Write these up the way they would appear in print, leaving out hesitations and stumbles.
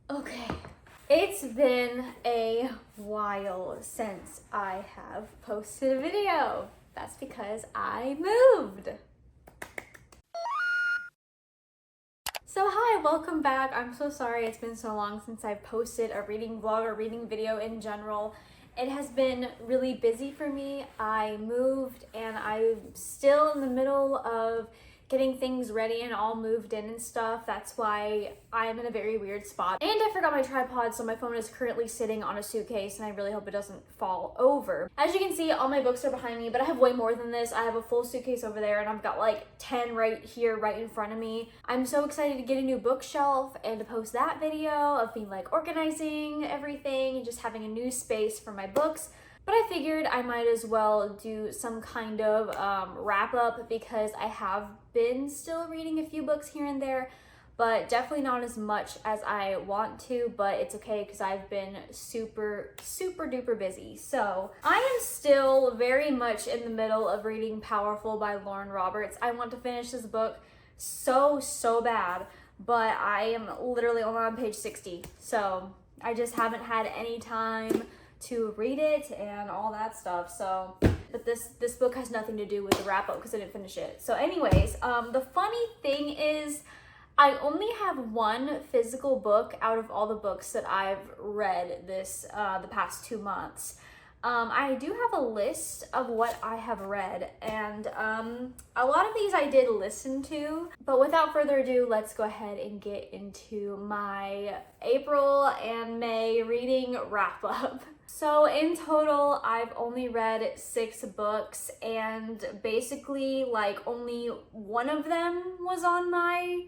Okay. It's been a while since I have posted a video. That's because I moved. So hi, welcome back. I'm so sorry it's been so long since I've posted a reading vlog or reading video in general. It has been really busy for me. I moved and I'm still in the middle of getting things ready and all moved in and stuff. That's why I'm in a very weird spot. And I forgot my tripod, so my phone is currently sitting on a suitcase and I really hope it doesn't fall over. As you can see, all my books are behind me, but I have way more than this. I have a full suitcase over there and I've got like 10 right here, right in front of me. I'm so excited to get a new bookshelf and to post that video of me like organizing everything and just having a new space for my books. But I figured I might as well do some kind of wrap up because I have been still reading a few books here and there, but definitely not as much as I want to, but it's okay because I've been super duper busy. So I am still very much in the middle of reading Powerful by Lauren Roberts. I want to finish this book so bad, but I am literally only on page 60. So I just haven't had any time to read it and all that stuff. So, but this book has nothing to do with the wrap up because I didn't finish it. So anyways, the funny thing is I only have one physical book out of all the books that I've read this the past 2 months. I do have a list of what I have read, and a lot of these I did listen to, but without further ado, let's go ahead and get into my April and May reading wrap up. So in total, I've only read 6 books, and basically like only one of them was on my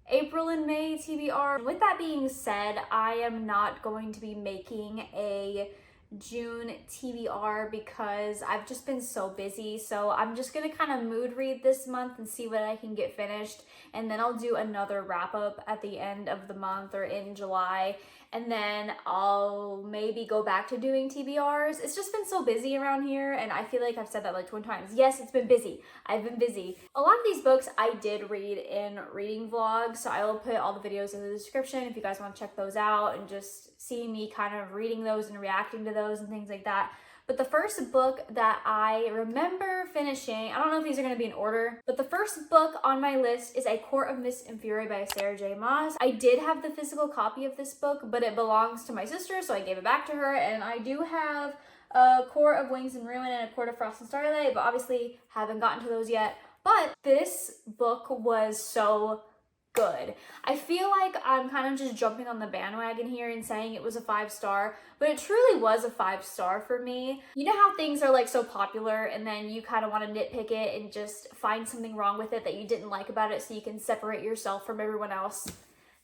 April and May TBR. With that being said, I am not going to be making a June TBR because I've just been so busy. So I'm just gonna kind of mood read this month and see what I can get finished, and then I'll do another wrap up at the end of the month or in July, and then I'll maybe go back to doing TBRs. It's just been so busy around here, and I feel like I've said that like 20 times. Yes, it's been busy. I've been busy. A lot of these books I did read in reading vlogs, so I will put all the videos in the description if you guys want to check those out and just see me kind of reading those and reacting to those and things like that. But the first book that I remember finishing, I don't know if these are going to be in order, but the first book on my list is A Court of Mist and Fury by Sarah J. Maas. I did have the physical copy of this book, but it belongs to my sister, so I gave it back to her, and I do have A Court of Wings and Ruin and A Court of Frost and Starlight, but obviously haven't gotten to those yet. But this book was so good. I feel like I'm kind of just jumping on the bandwagon here and saying it was a 5-star, but it truly was a 5-star for me. You know how things are like so popular and then you kind of want to nitpick it and just find something wrong with it that you didn't like about it so you can separate yourself from everyone else?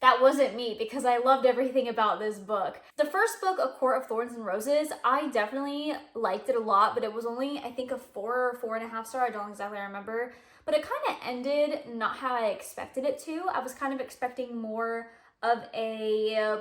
That wasn't me because I loved everything about this book. The first book, A Court of Thorns and Roses, I definitely liked it a lot, but it was only, I think, a 4 or 4.5 star. I don't exactly remember. But it kind of ended not how I expected it to. I was kind of expecting more of a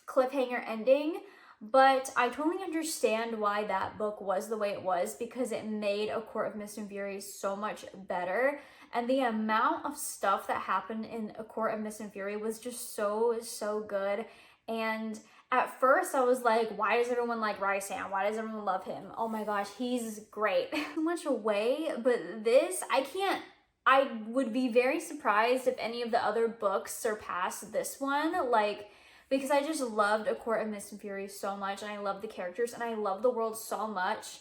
cliffhanger ending, but I totally understand why that book was the way it was because it made A Court of Mist and Fury so much better. And the amount of stuff that happened in A Court of Mist and Fury was just so good. And at first I was like, why does everyone like Rysand? Why does everyone love him? Oh my gosh, he's great. Too much away, but this, I would be very surprised if any of the other books surpass this one, like, because I just loved A Court of Mist and Fury so much, and I love the characters, and I love the world so much,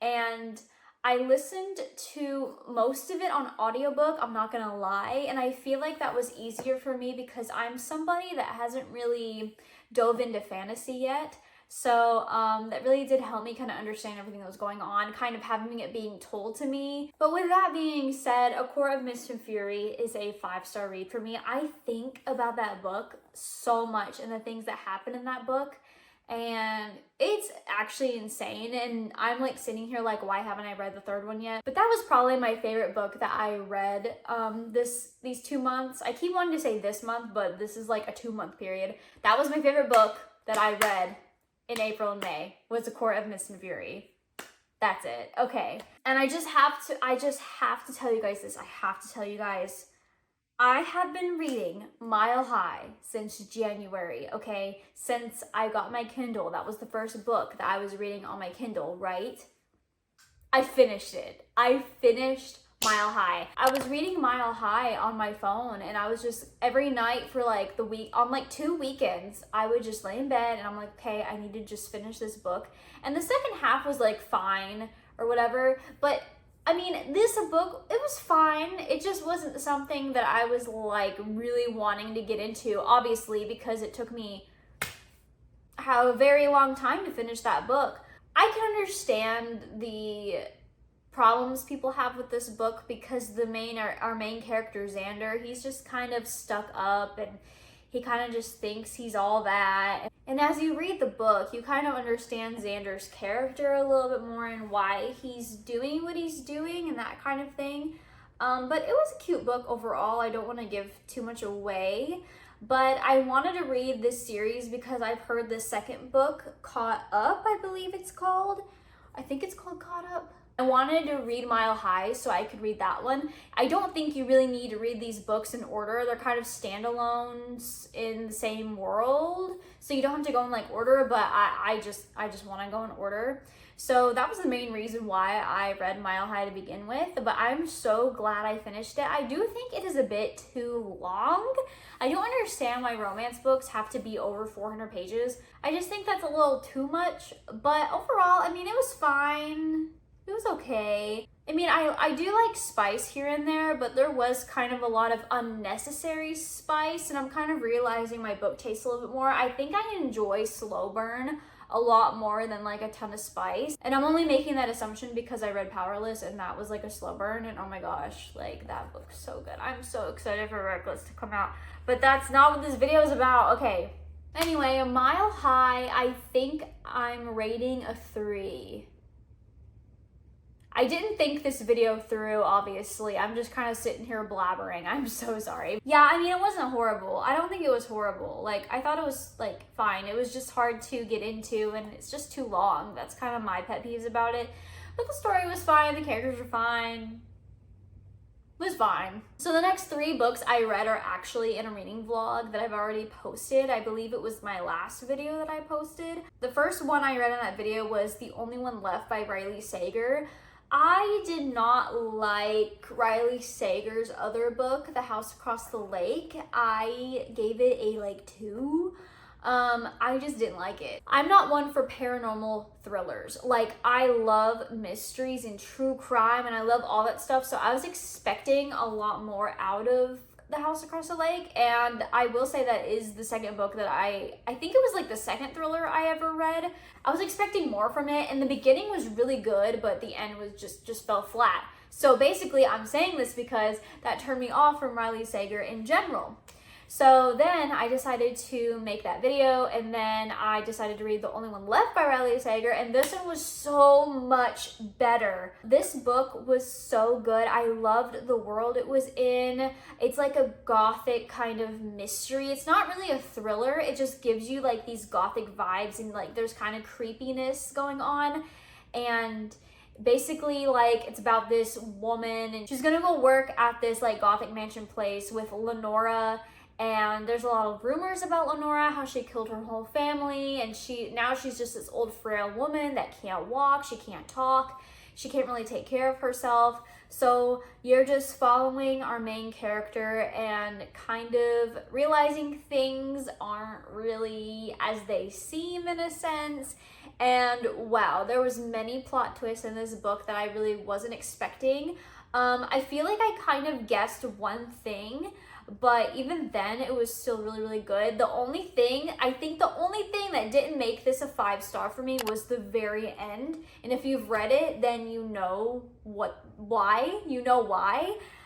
and I listened to most of it on audiobook, I'm not gonna lie, and I feel like that was easier for me because I'm somebody that hasn't really dove into fantasy yet. So that really did help me kind of understand everything that was going on, kind of having it being told to me. But with that being said, A Court of Mist and Fury is a 5-star read for me. I think about that book so much and the things that happen in that book, and it's actually insane. And I'm like sitting here like, why haven't I read the third one yet? But that was probably my favorite book that I read these 2 months. I keep wanting to say this month, but this is like a 2-month period. That was my favorite book that I read in April and May, was A Court of Mist and Fury. That's it. Okay. And I just have to tell you guys this. I have to tell you guys, I have been reading Mile High since January, okay? Since I got my Kindle. That was the first book that I was reading on my Kindle, right? I finished it. I finished Mile High. I was reading Mile High on my phone, and I was just every night for like the week, on like 2 weekends, I would just lay in bed and I'm like, okay, I need to just finish this book. And the second half was like fine or whatever, but I mean, this book, it was fine. It just wasn't something that I was like really wanting to get into, obviously, because it took me a very long time to finish that book. I can understand the problems people have with this book because our main character, Xander, he's just kind of stuck up and he kind of just thinks he's all that. And as you read the book, you kind of understand Xander's character a little bit more and why he's doing what he's doing and that kind of thing. But it was a cute book overall. I don't want to give too much away, but I wanted to read this series because I've heard the second book, Caught Up, I believe it's called. I think it's called Caught Up. I wanted to read Mile High so I could read that one. I don't think you really need to read these books in order. They're kind of standalones in the same world, so you don't have to go in like order, but I just want to go in order. So that was the main reason why I read Mile High to begin with, but I'm so glad I finished it. I do think it is a bit too long. I don't understand why romance books have to be over 400 pages. I just think that's a little too much, but overall, I mean, it was fine. It was okay. I mean, I do like spice here and there, but there was kind of a lot of unnecessary spice, and I'm kind of realizing my book tastes a little bit more. I think I enjoy slow burn a lot more than like a ton of spice. And I'm only making that assumption because I read Powerless and that was like a slow burn, and oh my gosh, like that book's so good. I'm so excited for Reckless to come out. But that's not what this video is about. Okay. Anyway, a Mile High, I think I'm rating a 3. I didn't think this video through, obviously. I'm just kind of sitting here blabbering. I'm so sorry. Yeah, I mean, it wasn't horrible. I don't think it was horrible. Like, I thought it was, like, fine. It was just hard to get into, and it's just too long. That's kind of my pet peeves about it. But the story was fine. The characters were fine. It was fine. So the next 3 books I read are actually in a reading vlog that I've already posted. I believe it was my last video that I posted. The first one I read in that video was The Only One Left by Riley Sager. I did not like Riley Sager's other book, The House Across the Lake. I gave it a like 2. I just didn't like it. I'm not one for paranormal thrillers. Like, I love mysteries and true crime and I love all that stuff. So I was expecting a lot more out of The House Across the Lake, and I will say that is the second book that I think it was like the second thriller I ever read. I was expecting more from it, and the beginning was really good, but the end was just fell flat. So basically, I'm saying this because that turned me off from Riley Sager in general. So then I decided to make that video, and then I decided to read The Only One Left by Riley Sager, and this one was so much better. This book was so good. I loved the world it was in. It's like a gothic kind of mystery. It's not really a thriller. It just gives you like these gothic vibes, and like there's kind of creepiness going on. And basically, like, it's about this woman, and she's gonna go work at this like gothic mansion place with Lenora. And there's a lot of rumors about Lenora, how she killed her whole family, and now she's just this old frail woman that can't walk, she can't talk, she can't really take care of herself. So you're just following our main character and kind of realizing things aren't really as they seem in a sense. And wow, there was many plot twists in this book that I really wasn't expecting. I feel like I kind of guessed one thing, but even then it was still really good. I think the only thing that didn't make this a 5-star for me was the very end. And if you've read it, then you know why.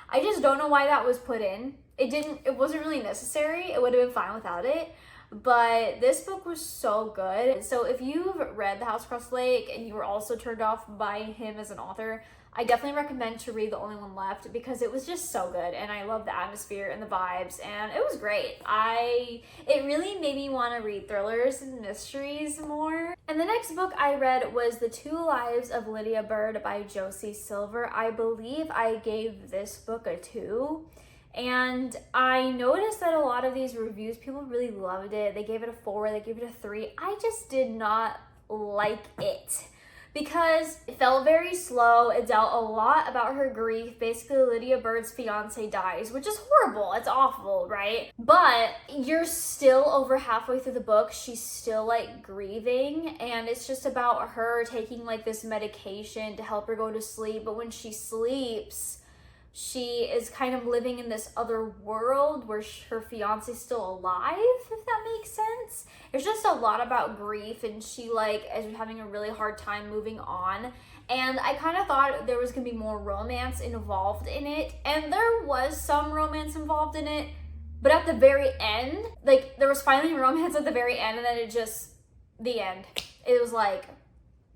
I just don't know why that was put in. It wasn't really necessary. It would have been fine without it. But this book was so good. So if you've read The House Across the Lake and you were also turned off by him as an author, I definitely recommend to read The Only One Left because it was just so good, and I love the atmosphere and the vibes, and it was great. It really made me want to read thrillers and mysteries more. And the next book I read was The Two Lives of Lydia Bird by Josie Silver. I believe I gave this book a 2. And I noticed that a lot of these reviews, people really loved it. They gave it a 4, they gave it a 3. I just did not like it because it felt very slow. It dealt a lot about her grief. Basically, Lydia Bird's fiance dies, which is horrible. It's awful, right? But you're still over halfway through the book. She's still like grieving, and it's just about her taking like this medication to help her go to sleep. But when she sleeps, she is kind of living in this other world where her fiance is still alive, if that makes sense. It's just a lot about grief, and she like is having a really hard time moving on. And I kind of thought there was gonna be more romance involved in it, and there was some romance involved in it, but at the very end, like there was finally romance at the very end, and then it just, the end. It was like,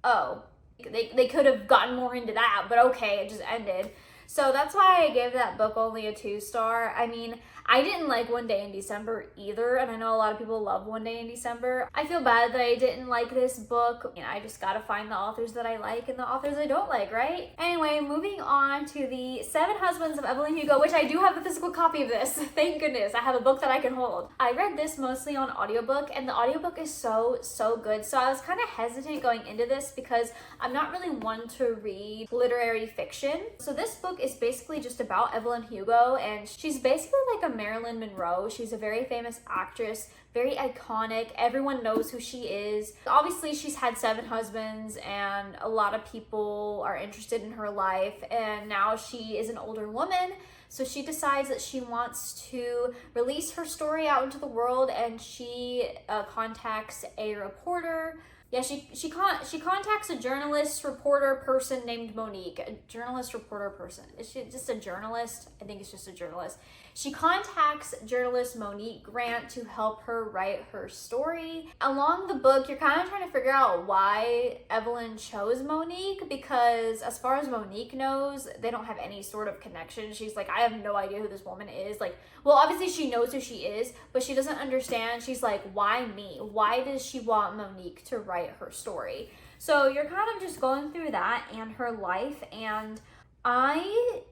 oh, they could have gotten more into that, but okay, it just ended. So that's why I gave that book only a 2-star. I mean, I didn't like One Day in December either, and I know a lot of people love One Day in December. I feel bad that I didn't like this book. You know, I just gotta find the authors that I like and the authors I don't like, right? Anyway, moving on to the 7 Husbands of Evelyn Hugo, which I do have a physical copy of this. Thank goodness, I have a book that I can hold. I read this mostly on audiobook, and the audiobook is so good. So I was kind of hesitant going into this because I'm not really one to read literary fiction. So this book is basically just about Evelyn Hugo, and she's basically like a Marilyn Monroe. She's a very famous actress, very iconic. Everyone knows who she is. Obviously, she's had 7 husbands, and a lot of people are interested in her life, and now she is an older woman. So she decides that she wants to release her story out into the world, and she contacts a reporter. Yeah, she contacts a journalist, reporter person named Monique. A journalist, reporter person. Is she just a journalist? I think it's just a journalist. She contacts journalist Monique Grant to help her write her story. Along the book, you're kind of trying to figure out why Evelyn chose Monique, because as far as Monique knows, they don't have any sort of connection. She's like, I have no idea who this woman is. Like, well, obviously she knows who she is, but she doesn't understand. She's like, why me? Why does she want Monique to write her story? So you're kind of just going through that and her life, and I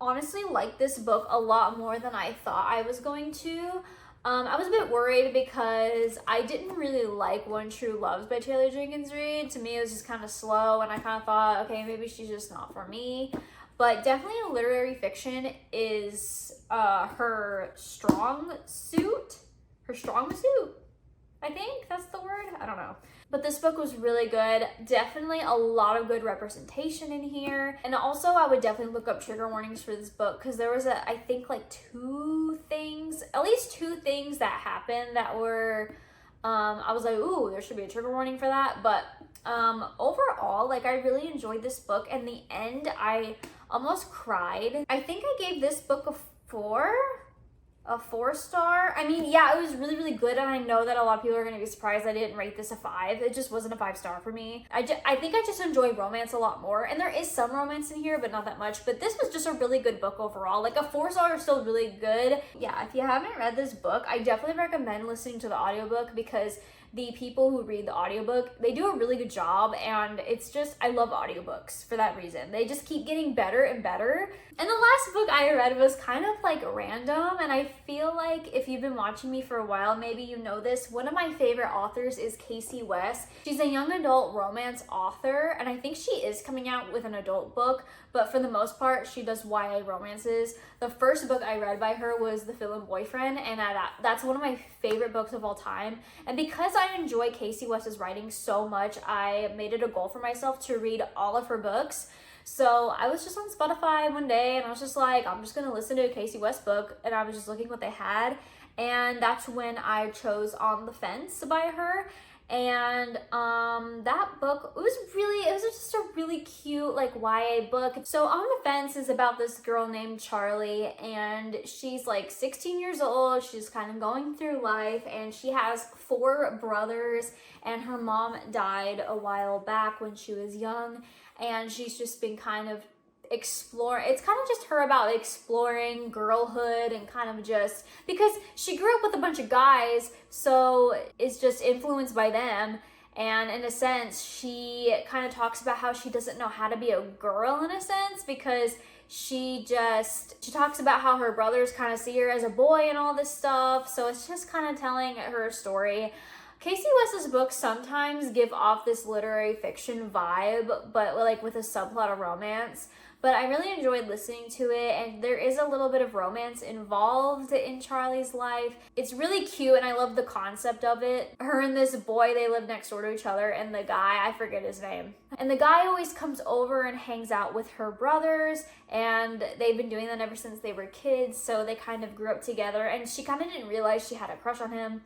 honestly like this book a lot more than I thought I was going to. I was a bit worried because I didn't really like One True Loves by Taylor Jenkins Reid. To me, it was just kind of slow, and I kind of thought, okay, maybe she's just not for me. But definitely literary fiction is her strong suit. Her strong suit, I think that's the word. I don't know. But this book was really good. Definitely a lot of good representation in here. And also, I would definitely look up trigger warnings for this book, because there was I think like 2 things, at least 2 things that happened that were, I was like, ooh, there should be a trigger warning for that. But overall, like, I really enjoyed this book. And the end, I almost cried. I think I gave this book a 4-star. I mean, yeah, it was really good, and I know that a lot of people are going to be surprised I didn't rate this a 5. It just wasn't a 5-star for me. I think I just enjoy romance a lot more, and there is some romance in here, but not that much. But this was just a really good book overall. Like, a 4-star is still really good. Yeah, if you haven't read this book, I definitely recommend listening to the audiobook, because the people who read the audiobook, they do a really good job, and it's just, I love audiobooks for that reason. They just keep getting better and better. And the last book I read was kind of like random, and I feel like if you've been watching me for a while, maybe you know this. One of my favorite authors is Casey West. She's a young adult romance author, and I think she is coming out with an adult book, but for the most part, she does YA romances. The first book I read by her was The Villain Boyfriend, and that's one of my favorite books of all time. And because I enjoy Casey West's writing so much, I made it a goal for myself to read all of her books. So I was just on Spotify one day, and I was just like, I'm just gonna listen to a Casey West book, and I was just looking what they had, and that's when I chose On the Fence by her. And that book, it was just a really cute like YA book. So On the Fence is about this girl named Charlie, and she's like 16 years old. She's kind of going through life, and she has 4 brothers, and her mom died a while back when she was young, and she's just been kind of explore. It's kind of just her about exploring girlhood, and kind of just because she grew up with a bunch of guys, so it's just influenced by them. And in a sense, she kind of talks about how she doesn't know how to be a girl in a sense, because she talks about how her brothers kind of see her as a boy and all this stuff. So it's just kind of telling her story. Casey West's books sometimes give off this literary fiction vibe, but like with a subplot of romance. But I really enjoyed listening to it, and there is a little bit of romance involved in Charlie's life. It's really cute, and I love the concept of it. Her and this boy, they live next door to each other, and the guy, I forget his name. And the guy always comes over and hangs out with her brothers, and they've been doing that ever since they were kids, so they kind of grew up together, and she kind of didn't realize she had a crush on him.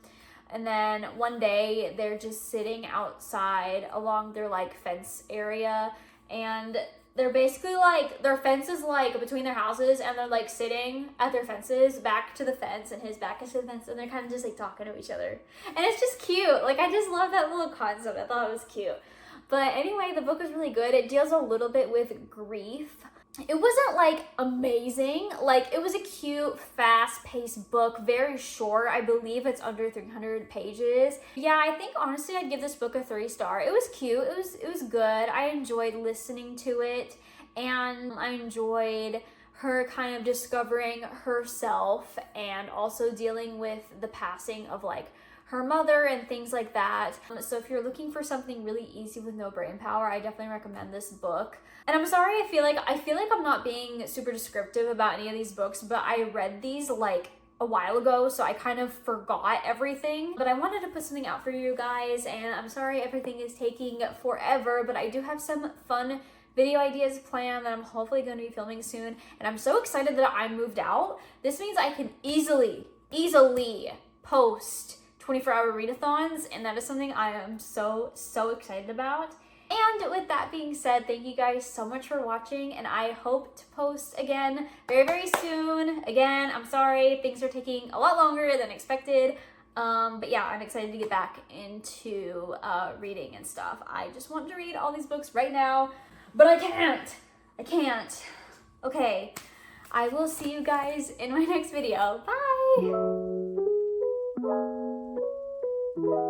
And then one day, they're just sitting outside along their like fence area, and they're basically like, their fence is like between their houses, and they're like sitting at their fences back to the fence, and his back is to the fence, and they're kind of just like talking to each other. And it's just cute. Like, I just love that little concept. I thought it was cute. But anyway, the book was really good. It deals a little bit with grief. It wasn't like amazing. Like, it was a cute, fast-paced book, very short. I believe it's under 300 pages. Yeah, I think honestly I'd give this book a 3-star. It was cute. It was good. I enjoyed listening to it, and I enjoyed her kind of discovering herself and also dealing with the passing of like her mother and things like that. So if you're looking for something really easy with no brain power, I definitely recommend this book. And I'm sorry, I feel like I'm not being super descriptive about any of these books, but I read these like a while ago, so I kind of forgot everything. But I wanted to put something out for you guys, and I'm sorry everything is taking forever, but I do have some fun video ideas planned that I'm hopefully going to be filming soon. And I'm so excited that I moved out. This means I can easily post 24-hour readathons, and that is something I am so excited about. And with that being said, thank you guys so much for watching, and I hope to post again very soon. Again, I'm sorry, things are taking a lot longer than expected. But yeah, I'm excited to get back into reading and stuff. I just want to read all these books right now, but I can't. Okay, I will see you guys in my next video. Bye!